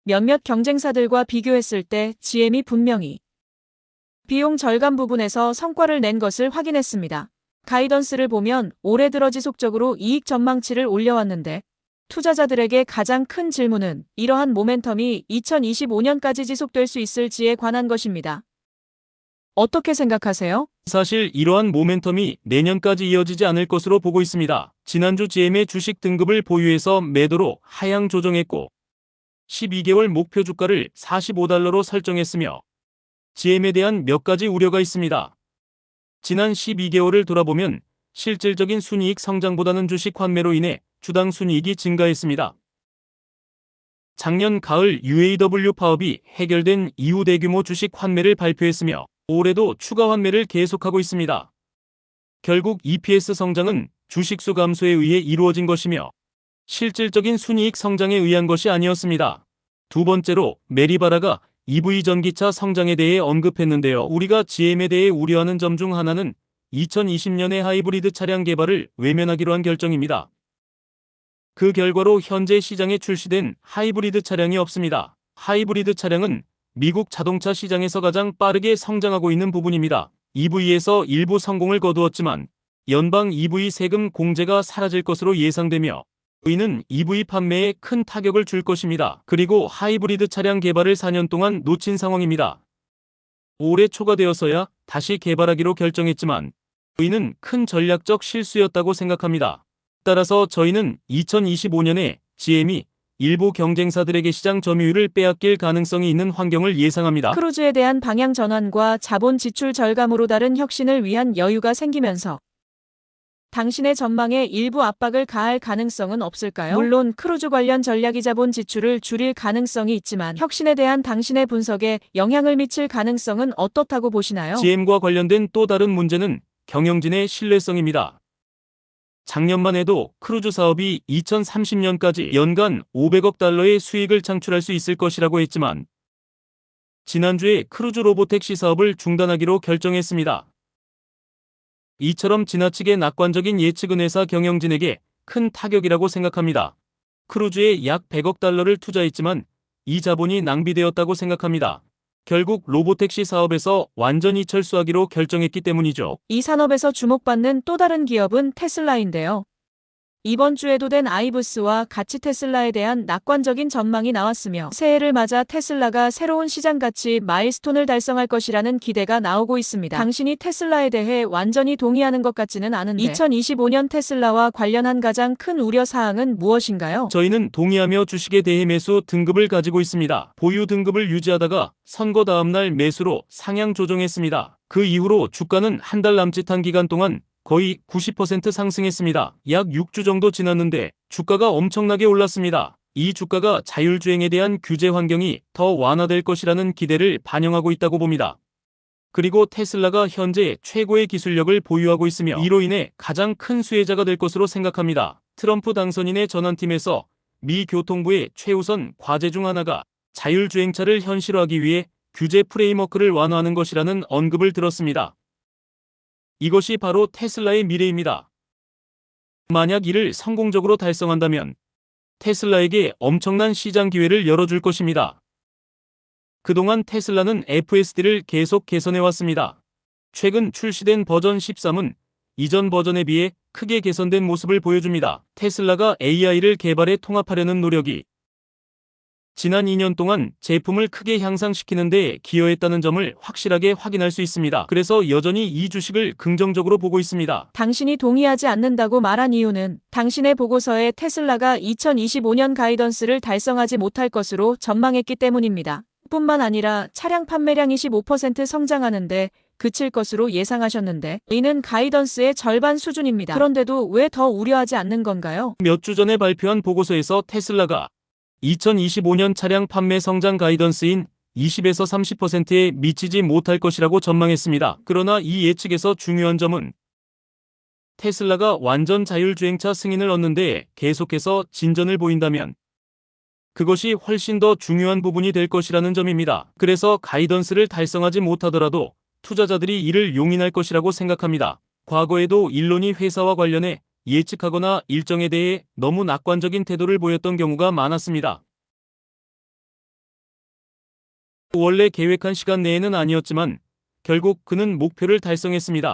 몇몇 경쟁사들과 비교했을 때 GM이 분명히 비용 절감 부분에서 성과를 낸 것을 확인했습니다. 가이던스를 보면 올해 들어 지속적으로 이익 전망치를 올려왔는데 투자자들에게 가장 큰 질문은 이러한 모멘텀이 2025년까지 지속될 수 있을지에 관한 것입니다. 어떻게 생각하세요? 사실 이러한 모멘텀이 내년까지 이어지지 않을 것으로 보고 있습니다. 지난주 GM의 주식 등급을 보유해서 매도로 하향 조정했고 12개월 목표 주가를 $45로 설정했으며 GM에 대한 몇 가지 우려가 있습니다. 지난 12개월을 돌아보면 실질적인 순이익 성장보다는 주식 환매로 인해 주당 순이익이 증가했습니다. 작년 가을 UAW 파업이 해결된 이후 대규모 주식 환매를 발표했으며 올해도 추가 환매를 계속하고 있습니다. 결국 EPS 성장은 주식수 감소에 의해 이루어진 것이며 실질적인 순이익 성장에 의한 것이 아니었습니다. 두 번째로 메리바라가 EV 전기차 성장에 대해 언급했는데요. 우리가 GM에 대해 우려하는 점 중 하나는 2020년에 하이브리드 차량 개발을 외면하기로 한 결정입니다. 그 결과로 현재 시장에 출시된 하이브리드 차량이 없습니다. 하이브리드 차량은 미국 자동차 시장에서 가장 빠르게 성장하고 있는 부분입니다. EV에서 일부 성공을 거두었지만 연방 EV 세금 공제가 사라질 것으로 예상되며 이는 EV 판매에 큰 타격을 줄 것입니다. 그리고 하이브리드 차량 개발을 4년 동안 놓친 상황입니다. 올해 초가 되어서야 다시 개발하기로 결정했지만 이는 큰 전략적 실수였다고 생각합니다. 따라서 저희는 2025년에 GM이 일부 경쟁사들에게 시장 점유율을 빼앗길 가능성이 있는 환경을 예상합니다. 크루즈에 대한 방향 전환과 자본 지출 절감으로 다른 혁신을 위한 여유가 생기면서 당신의 전망에 일부 압박을 가할 가능성은 없을까요? 물론 크루즈 관련 전략이 자본 지출을 줄일 가능성이 있지만 혁신에 대한 당신의 분석에 영향을 미칠 가능성은 어떻다고 보시나요? GM과 관련된 또 다른 문제는 경영진의 신뢰성입니다. 작년만 해도 크루즈 사업이 2030년까지 연간 $500억 달러의 수익을 창출할 수 있을 것이라고 했지만 지난주에 크루즈 로보택시 사업을 중단하기로 결정했습니다. 이처럼 지나치게 낙관적인 예측은 회사 경영진에게 큰 타격이라고 생각합니다. 크루즈에 약 $100억 달러를 투자했지만 이 자본이 낭비되었다고 생각합니다. 결국 로보택시 사업에서 완전히 철수하기로 결정했기 때문이죠. 이 산업에서 주목받는 또 다른 기업은 테슬라인데요. 이번 주에도 된 아이브스와 같이 테슬라에 대한 낙관적인 전망이 나왔으며 새해를 맞아 테슬라가 새로운 시장 가치 마일스톤을 달성할 것이라는 기대가 나오고 있습니다. 당신이 테슬라에 대해 완전히 동의하는 것 같지는 않은데 2025년 테슬라와 관련한 가장 큰 우려사항은 무엇인가요? 저희는 동의하며 주식에 대해 매수 등급을 가지고 있습니다. 보유 등급을 유지하다가 선거 다음날 매수로 상향 조정했습니다. 그 이후로 주가는 한 달 남짓한 기간 동안 거의 90% 상승했습니다. 약 6주 정도 지났는데 주가가 엄청나게 올랐습니다. 이 주가가 자율주행에 대한 규제 환경이 더 완화될 것이라는 기대를 반영하고 있다고 봅니다. 그리고 테슬라가 현재 최고의 기술력을 보유하고 있으며 이로 인해 가장 큰 수혜자가 될 것으로 생각합니다. 트럼프 당선인의 전환팀에서 미 교통부의 최우선 과제 중 하나가 자율주행차를 현실화하기 위해 규제 프레임워크를 완화하는 것이라는 언급을 들었습니다. 이것이 바로 테슬라의 미래입니다. 만약 이를 성공적으로 달성한다면 테슬라에게 엄청난 시장 기회를 열어줄 것입니다. 그동안 테슬라는 FSD를 계속 개선해왔습니다. 최근 출시된 버전 13은 이전 버전에 비해 크게 개선된 모습을 보여줍니다. 테슬라가 AI를 개발해 통합하려는 노력이 지난 2년 동안 제품을 크게 향상시키는 데 기여했다는 점을 확실하게 확인할 수 있습니다. 그래서 여전히 이 주식을 긍정적으로 보고 있습니다. 당신이 동의하지 않는다고 말한 이유는 당신의 보고서에 테슬라가 2025년 가이던스를 달성하지 못할 것으로 전망했기 때문입니다. 뿐만 아니라 차량 판매량 25% 성장하는데 그칠 것으로 예상하셨는데 이는 가이던스의 절반 수준입니다. 그런데도 왜 더 우려하지 않는 건가요? 몇 주 전에 발표한 보고서에서 테슬라가 2025년 차량 판매 성장 가이던스인 20에서 30%에 미치지 못할 것이라고 전망했습니다. 그러나 이 예측에서 중요한 점은 테슬라가 완전 자율주행차 승인을 얻는데 계속해서 진전을 보인다면 그것이 훨씬 더 중요한 부분이 될 것이라는 점입니다. 그래서 가이던스를 달성하지 못하더라도 투자자들이 이를 용인할 것이라고 생각합니다. 과거에도 일론이 회사와 관련해 예측하거나 일정에 대해 너무 낙관적인 태도를 보였던 경우가 많았습니다. 원래 계획한 시간 내에는 아니었지만 결국 그는 목표를 달성했습니다.